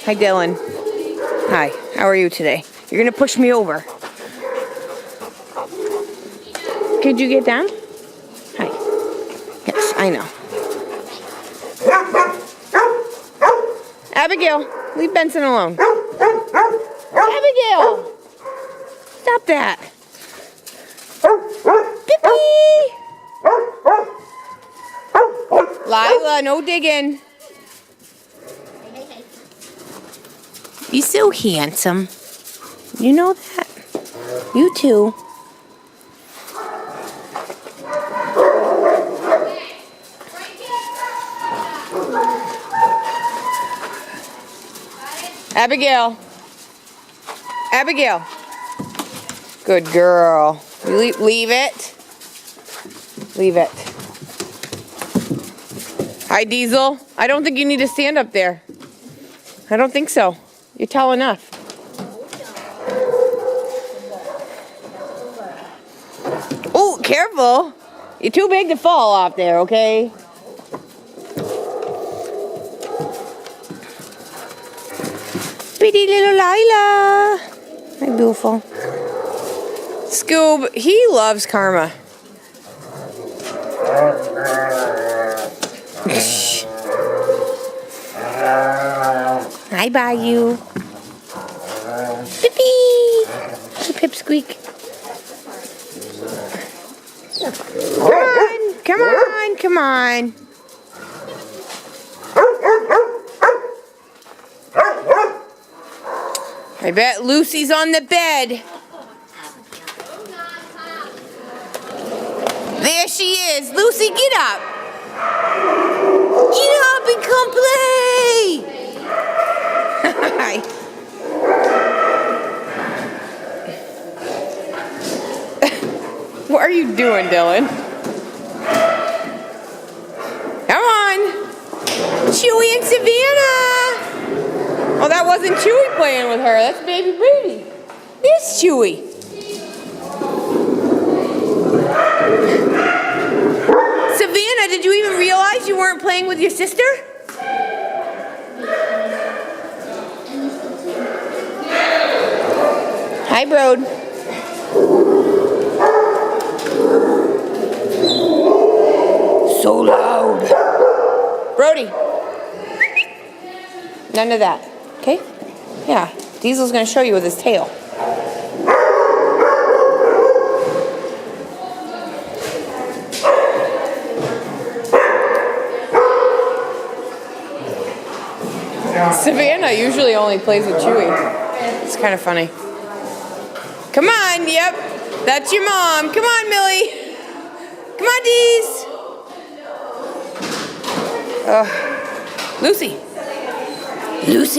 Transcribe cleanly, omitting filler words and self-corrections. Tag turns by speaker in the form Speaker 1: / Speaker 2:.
Speaker 1: Hi, Dylan. Hi, how are you today? You're gonna push me over. Could you get down? Hi. Yes, I know. Abigail, leave Benson alone. Abigail! Stop that. Pippi! Lila, no digging. He's so handsome. You know that? You too. Abigail. Abigail. Good girl. Leave it. Leave it. Hi, Diesel. I don't think you need to stand up there. I don't think so. You're tall enough. Oh, careful. You're too big to fall off there, okay? Pretty little Lila. Hi, beautiful. Scoob, he loves Karma. Hi, Bayou. Pippi. Pipsqueak. Come on, come on, come on. I bet Lucy's on the bed. There she is. Lucy, get up. Get up and come play. Hi. What are you doing, Dylan? Come on. Chewy and Savannah. Oh, that wasn't Chewy playing with her. That's baby Brady. There's Chewy. Savannah, did you even realize you weren't playing with your sister? Hi, Brode. So loud. Brody. None of that. Okay? Yeah. Diesel's going to show you with his tail. Savannah usually only plays with Chewy. It's kind of funny. Come on, yep. That's your mom. Come on, Millie. Come on, Deez. Lucy. Lucy.